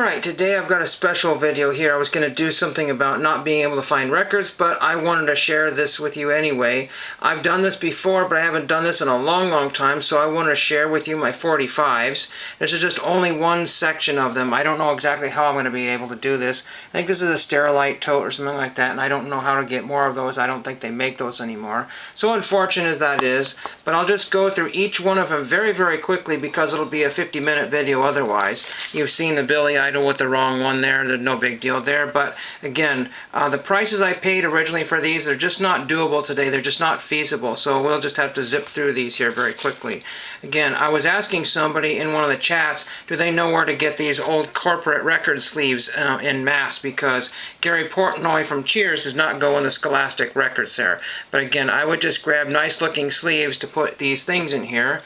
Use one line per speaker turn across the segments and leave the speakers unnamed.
Alright, today I've got a special video here. I was going to do something about not being able to find records, but I wanted to share this with you anyway. I've done this before, but I haven't done this in a long time, so I want to share with you my 45s. This is just only one section of them. I don't know exactly how I'm going to be able to do this. I think this is a Sterilite tote or something like that, and I don't know how to get more of those. I don't think they make those anymore. So unfortunate as that is, but I'll just go through each one of them very quickly because it'll be a 50-minute video otherwise. You've seen the Billy Idol with the wrong one there. There's no big deal there, but again, the prices I paid originally for these are just not doable today. They're just not feasible, so we'll just have to zip through these here very quickly. Again, I was asking somebody in one of the chats, do they know where to get these old corporate record sleeves in mass, because Gary Portnoy from Cheers does not go in the Scholastic records there. But again, I would just grab nice looking sleeves to put these things in here.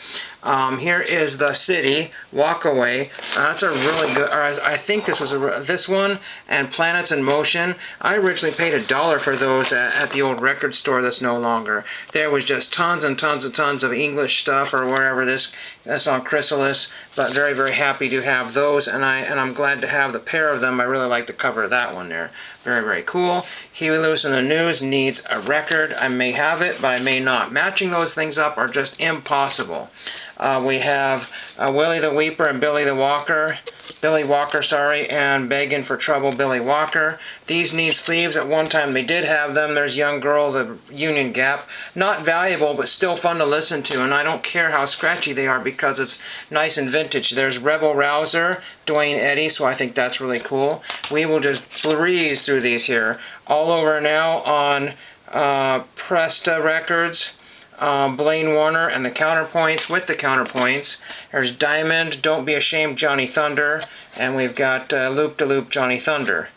Here is The City, Walk Away. That's a really good, or I think this was this one, and Planets in Motion. I originally paid $1 for those at the old record store that's no longer. There was just tons and tons of English stuff, or wherever that's on Chrysalis, but very happy to have those, and I'm glad to have the pair of them. I really like the cover of that one there. Very cool. Huey Lewis in the News needs a record. I may have it, but I may not. Matching those things up are just impossible. We have Willie the Weeper and Billy Walker, and Begging for Trouble, Billy Walker. These need sleeves. At one time they did have them. There's Young Girl, the Union Gap. Not valuable, but still fun to listen to, and I don't care how scratchy they are because it's nice and vintage. There's Rebel Rouser, Dwayne Eddy, so I think that's really cool. We will just breeze through these here. All Over Now on Presta Records. Blaine Warner and the Counterpoints with the Counterpoints. There's Diamond, Don't Be Ashamed, Johnny Thunder, and we've got Loop de Loop, Johnny Thunder.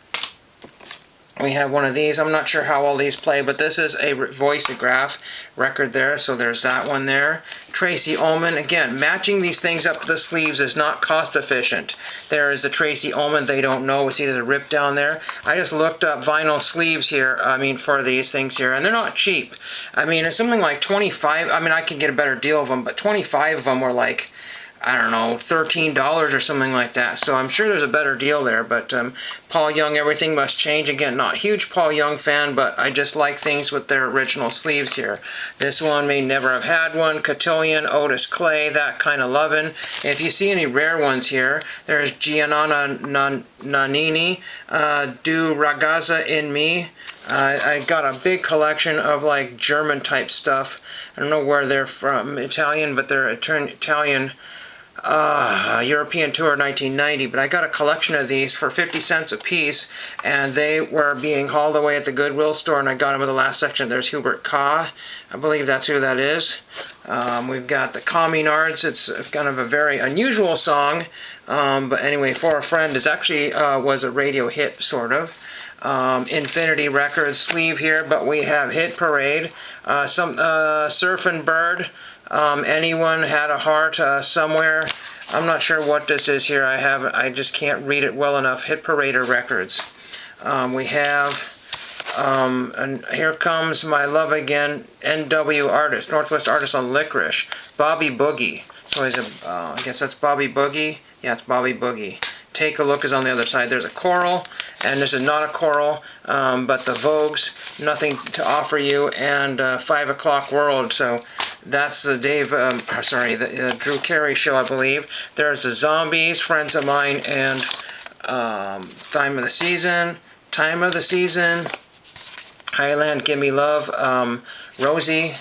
We have one of these. I'm not sure how all these play, but this is a Voiceograph record there, so there's that one there. Tracy Ullman, again, matching these things up to the sleeves is not cost efficient. There is the Tracy Ullman, They Don't Know. See the rip down there? I just looked up vinyl sleeves here, for these things here, and they're not cheap. It's something like 25, I can get a better deal of them, but 25 of them were like, I don't know, $13 or something like that. So I'm sure there's a better deal there. But Paul Young, Everything Must Change. Again, not a huge Paul Young fan, but I just like things with their original sleeves here. This one, May Never Have Had One. Cotillion, Otis Clay, That Kind of Lovin'. If you see any rare ones here, there's Gianna Nannini, Do Ragazza in Me. I got a big collection of like German type stuff. I don't know where they're from, Italian, but they're Italian. European Tour 1990, but I got a collection of these for 50 cents a piece, and they were being hauled away at the Goodwill store, and I got them in the last section. There's Hubert Ka, I believe that's who that is. We've got the Communards. It's kind of a very unusual song, but anyway, For a Friend is actually was a radio hit, sort of. Infinity Records sleeve here, but we have Hit Parade, some Surfin' Bird, Anyone Had a Heart, Somewhere. I'm not sure what this is here. I just can't read it well enough. Hit Parader Records. We have and Here Comes My Love Again, NW Artist, Northwest Artist on Licorice, Bobby Boogie. So I guess that's Bobby Boogie. Yeah, it's Bobby Boogie. Take a Look is on the other side. There's a choral, and this is not a choral, but the Vogues, Nothing to Offer You, and 5 O'Clock World. So that's the the Drew Carey show, I believe. There's the Zombies, Friends of Mine, and Time of the Season, Highland, Give Me Love, Rosie,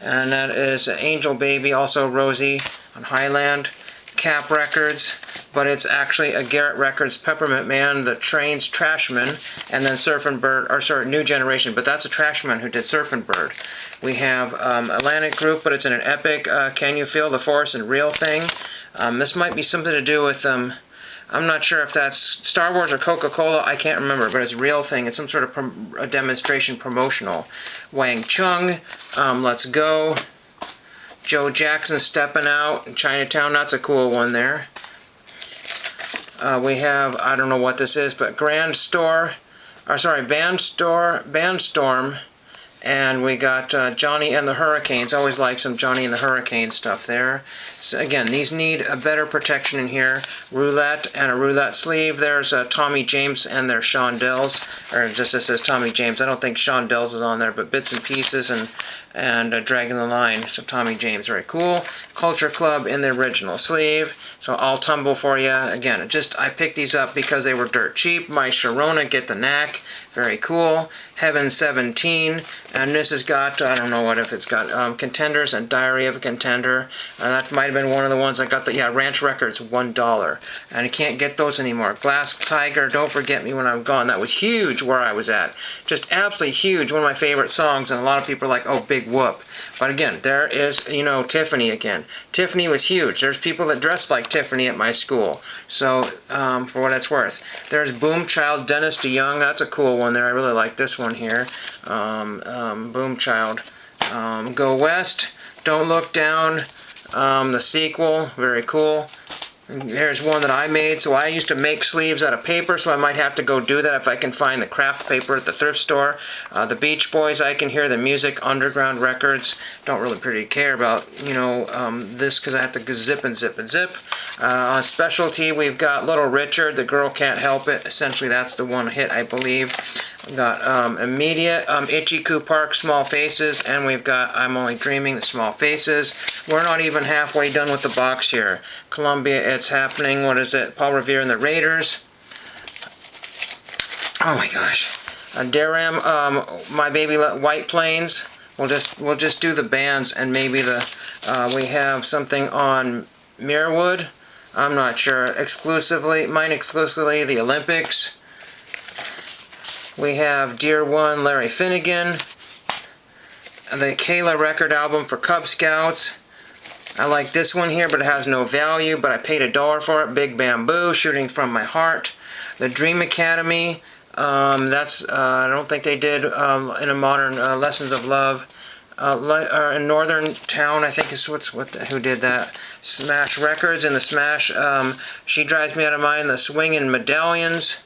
and that is Angel Baby, also Rosie on Highland. Cap Records, but it's actually a Garrett Records, Peppermint Man, The Train's Trashman, and then Surfin' Bird, or sorry, New Generation, but that's a Trashman who did Surfin' Bird. We have Atlantic Group, but it's in an epic, Can You Feel the Force and Real Thing. This might be something to do with, I'm not sure if that's Star Wars or Coca-Cola, I can't remember, but it's a Real Thing. It's some sort of a demonstration promotional. Wang Chung, Let's Go. Joe Jackson, Steppin' Out in Chinatown. That's a cool one there. We have, I don't know what this is, but Bandstorm, and we got Johnny and the Hurricanes. Always like some Johnny and the Hurricane stuff there. So again, these need a better protection in here. Roulette and a roulette sleeve. There's Tommy James and their Shondells, or just it says Tommy James. I don't think Shondells is on there, but Bits and Pieces and Dragging the Line. So Tommy James, very cool. Culture Club in the original sleeve. So I'll tumble for you. Again, I picked these up because they were dirt cheap. My Sharona, Get the Knack, very cool. Heaven 17, and this has got, I don't know what if it's got, Contenders and Diary of a Contender. That might have been one of the ones I got, Ranch Records, $1. And you can't get those anymore. Glass Tiger, Don't Forget Me When I'm Gone. That was huge where I was at. Just absolutely huge, one of my favorite songs, and a lot of people are like, oh, big whoop. But again, there is, Tiffany again. Tiffany was huge. There's people that dressed like Tiffany at my school. So, for what it's worth. There's Boom Child, Dennis DeYoung. That's a cool one there. I really like this one here. Boom Child. Go West, Don't Look Down. The sequel, very cool. Here's one that I made. So I used to make sleeves out of paper, so I might have to go do that if I can find the craft paper at the thrift store. The Beach Boys, I Can Hear the Music, Underground Records. Don't really pretty care about, this because I have to go zip and zip and zip. On specialty, we've got Little Richard, The Girl Can't Help It. Essentially, that's the one hit, I believe. We've got Immediate, Itchy Coo Park, Small Faces, and we've got I'm Only Dreaming, the Small Faces. We're not even halfway done with the box here. Columbia, It's Happening, what is it? Paul Revere and the Raiders. Oh my gosh. Daram, My Baby White Plains. We'll just do the bands, and maybe we have something on Mirrorwood. I'm not sure. Mine exclusively, the Olympics. We have Dear One, Larry Finnegan. The Kayla record album for Cub Scouts. I like this one here, but it has no value, but I paid $1 for it. Big Bamboo, Shooting From My Heart. The Dream Academy. I don't think they did in a modern Lessons of Love. In Northern Town, I think is who did that. Smash Records and the Smash. She Drives Me Out of Mind. The Swingin' Medallions.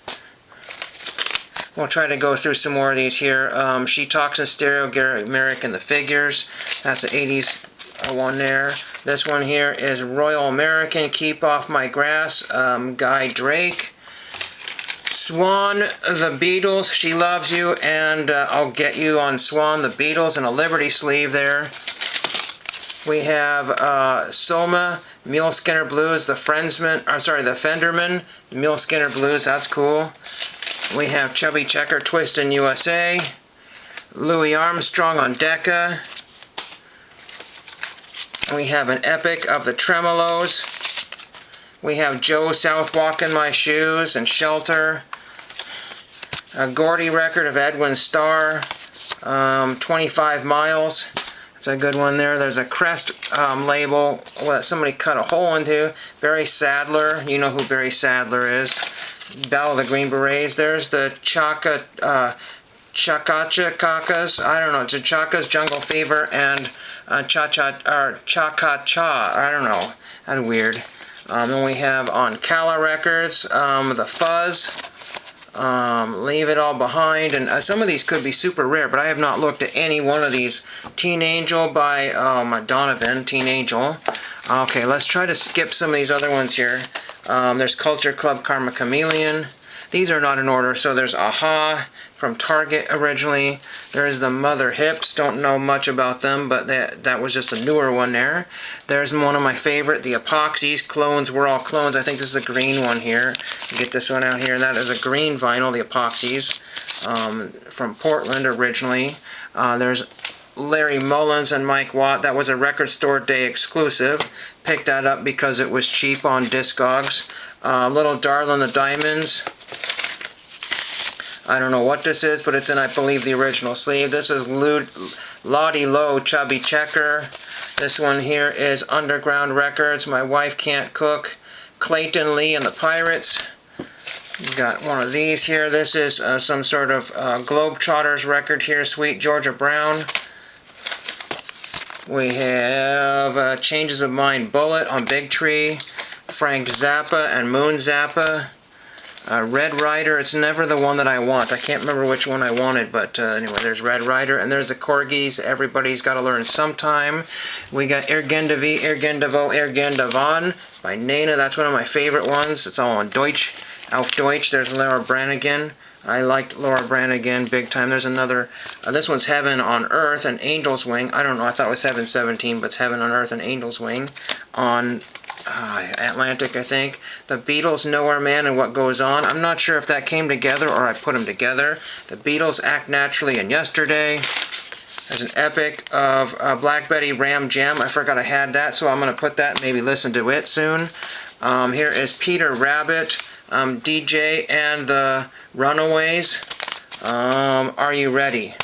We'll try to go through some more of these here. She Talks in Stereo, Gary Merrick and the Figures. That's the 80s one there. This one here is Royal American, Keep Off My Grass, Guy Drake. Swan, the Beatles, She Loves You, and I'll Get You on Swan, the Beatles, and a Liberty sleeve there. We have Soma, Mule Skinner Blues, the Fenderman, Mule Skinner Blues, that's cool. We have Chubby Checker, Twist in USA. Louis Armstrong on Decca. We have an Epic of the Tremolos. We have Joe Southwalk in My Shoes and Shelter. A Gordy record of Edwin Starr. 25 Miles. That's a good one there. There's a Crest label that somebody cut a hole into. Barry Sadler. You know who Barry Sadler is. Battle of the Green Berets. There's the Chakachakas, I don't know, Chakas, Jungle Fever, and Cha-Cha-Cha, I don't know, that's weird. Then we have on Cala Records, The Fuzz, Leave It All Behind, and some of these could be super rare, but I have not looked at any one of these. Teen Angel by Donovan, Teen Angel. Okay, let's try to skip some of these other ones here. There's Culture Club, Karma Chameleon. These are not in order, so there's Aha from Target originally. There's the Mother Hips, don't know much about them, but that was just a newer one there. There's one of my favorite, the Epoxies, Clones, We're All Clones. I think this is the green one here. Get this one out here. That is a green vinyl, the Epoxies, from Portland originally. There's Larry Mullins and Mike Watt. That was a Record Store Day exclusive. Picked that up because it was cheap on Discogs. Little Darlin' the Diamonds. I don't know what this is, but it's in, I believe, the original sleeve. This is Lottie Lowe, Chubby Checker. This one here is Underground Records, My Wife Can't Cook. Clayton Lee and the Pirates. We've got one of these here. This is some sort of Globetrotters record here, Sweet Georgia Brown. We have Changes of Mind Bullet on Big Tree, Frank Zappa and Moon Zappa. Red Rider, it's never the one that I want. I can't remember which one I wanted, but anyway, there's Red Rider, and there's the Corgis. Everybody's got to learn sometime. We got Irgendavi, Irgendavo, Irgendavan by Nena. That's one of my favorite ones. It's all on Deutsch, auf Deutsch. There's Laura Branigan. I liked Laura Branigan big time. There's another, this one's Heaven on Earth and Angel's Wing. I don't know, I thought it was 717, but it's Heaven on Earth and Angel's Wing on Atlantic, I think. The Beatles, Nowhere Man and What Goes On. I'm not sure if that came together or I put them together. The Beatles, Act Naturally and Yesterday. There's an epic of Black Betty Ram Jam. I forgot I had that, so I'm going to put that, maybe listen to it soon. Here is Peter Rabbit, DJ and the Runaways. Are You Ready?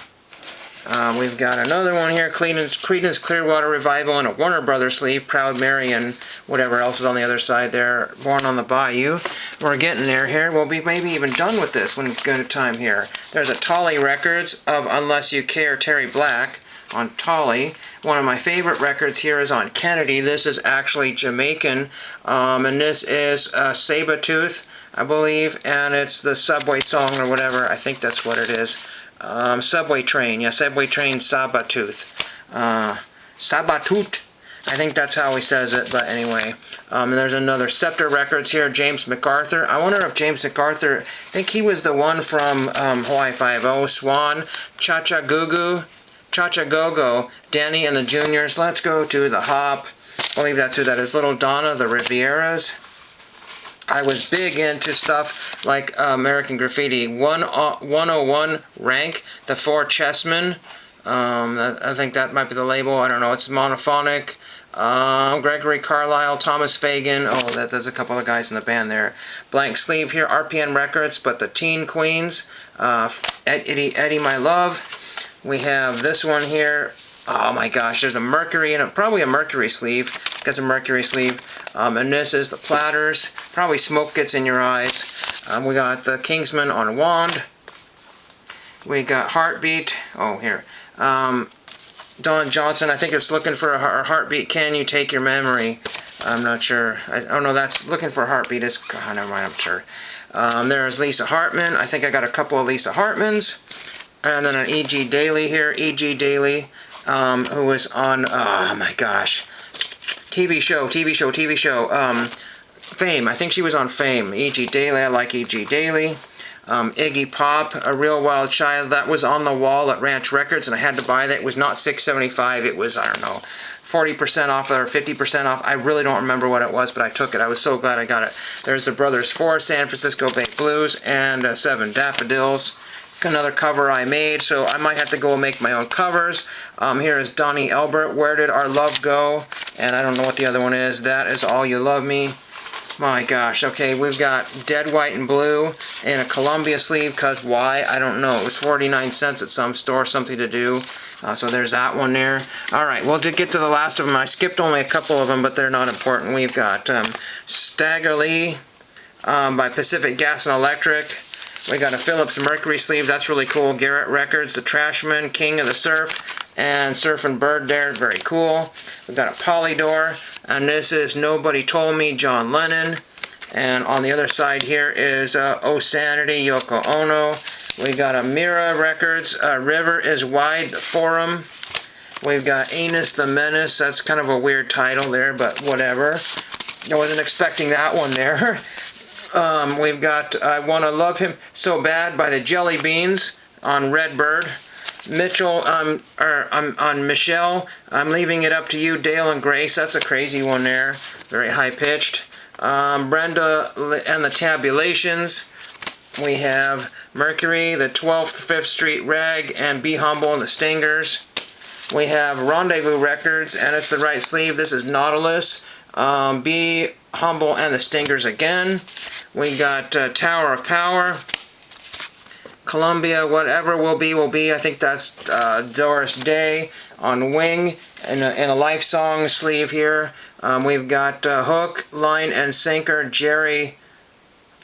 We've got another one here, Creedence Clearwater Revival in a Warner Brothers sleeve, Proud Mary and whatever else is on the other side there, Born on the Bayou. We're getting there here. We'll be maybe even done with this when it's good time here. There's a Tolly Records of Unless You Care, Terry Black on Tolly. One of my favorite records here is on Kennedy. This is actually Jamaican, and this is Sabatooth, I believe, and it's the Subway song or whatever. I think that's what it is. Subway Train, yeah, Subway Train Sabatooth. Sabatooth, I think that's how he says it, but anyway. And there's another Scepter Records here, James MacArthur. I wonder if James MacArthur, I think he was the one from Hawaii Five-0, Swan, Cha-Cha Goo-Goo, Cha-Cha Go-Go, Danny and the Juniors. Let's go to the Hop. I believe that's who that is. Little Donna, the Rivieras. I was big into stuff like American Graffiti, 101 Rank, The Four Chessmen. I think that might be the label. I don't know. It's monophonic. Gregory Carlisle, Thomas Fagan. Oh, there's a couple of guys in the band there. Blank Sleeve here, RPN Records, but the Teen Queens. Eddie My Love. We have this one here. Oh my gosh, there's a Mercury in it, probably a Mercury sleeve. Got a Mercury sleeve. And this is the Platters. Probably Smoke Gets in Your Eyes. We got the Kingsman on Wand. We got Heartbeat. Oh, here. Don Johnson, I think it's Looking for a Heartbeat. Can You Take Your Memory? I'm not sure. Oh no, that's Looking for a Heartbeat. It's, oh, never mind, I'm sure. There's Lisa Hartman. I think I got a couple of Lisa Hartmans. And then an E.G. Daily here. E.G. Daily. Who was on, oh my gosh, TV show, Fame. I think she was on Fame. E.G. Daily, I like E.G. Daily. Iggy Pop, A Real Wild Child, that was on the wall at Ranch Records, and I had to buy that. It was not $6.75, it was, I don't know, 40% off or 50% off. I really don't remember what it was, but I took it. I was so glad I got it. There's the Brothers 4, San Francisco Bay Blues, and 7 Daffodils. Another cover I made, so I might have to go and make my own covers. Here is Donnie Elbert, Where Did Our Love Go? And I don't know what the other one is. That is All You Love Me. My gosh, okay, we've got Dead, White, and Blue in a Columbia sleeve, because why? I don't know. It was 49 cents at some store, something to do. So there's that one there. Alright, we'll get to the last of them. I skipped only a couple of them, but they're not important. We've got Stagger Lee by Pacific Gas and Electric. We got a Phillips Mercury sleeve, that's really cool. Garrett Records, The Trashman, King of the Surf, and Surfin' Bird there, very cool. We've got a Polydor, and this is Nobody Told Me, John Lennon. And on the other side here is Oh Sanity, Yoko Ono. We got a Mira Records, River is Wide, Forum. We've got Anus the Menace, that's kind of a weird title there, but whatever. I wasn't expecting that one there. We've got I Wanna Love Him So Bad by the Jelly Beans on Redbird. Mitchell, on Michelle, I'm Leaving It Up to You, Dale and Grace. That's a crazy one there. Very high-pitched. Brenda and the Tabulations. We have Mercury, the 12th, 5th Street Rag, and Be Humble and the Stingers. We have Rendezvous Records, and it's the right sleeve. This is Nautilus. Be Humble and the Stingers again. We got Tower of Power, Columbia, Whatever Will Be, Will Be. I think that's Doris Day on Wing in a Life Song sleeve here. We've got Hook, Line, and Sinker, Jerry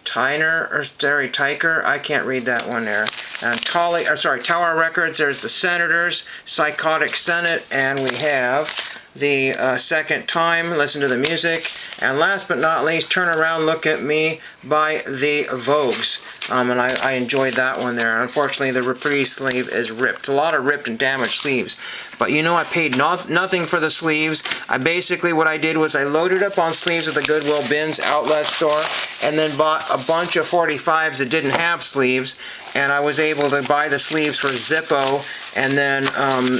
Tyner, or Jerry Tyker. I can't read that one there. And Tower Records, there's the Senators, Psychotic Senate, and we have the second time, listen to the music. And last but not least, Turn Around, Look at Me by the Vogues. And I enjoyed that one there. Unfortunately, the reprise sleeve is ripped. A lot of ripped and damaged sleeves. But you know, I paid nothing for the sleeves. Basically what I did was I loaded up on sleeves at the Goodwill Bins outlet store and then bought a bunch of 45s that didn't have sleeves, and I was able to buy the sleeves for Zippo, and then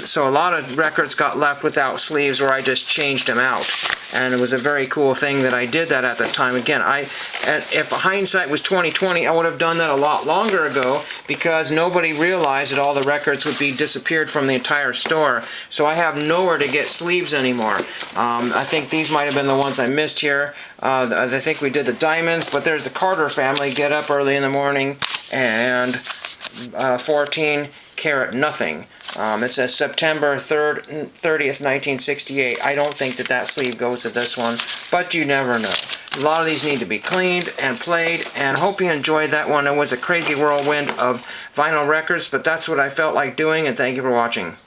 so a lot of records got left without sleeves or I just changed them out. And it was a very cool thing that I did that at the time. Again, if hindsight was 20/20, I would have done that a lot longer ago, because nobody realized that all the records would be disappeared from the entire store. So I have nowhere to get sleeves anymore. I think these might have been the ones I missed here. I think we did the diamonds, but there's the Carter family, Get Up Early in the Morning, and 14 Carat Nothing. It says September 30th, 1968. I don't think that sleeve goes to this one, but you never know. A lot of these need to be cleaned and played, and hope you enjoyed that one. It was a crazy whirlwind of vinyl records, but that's what I felt like doing, and thank you for watching.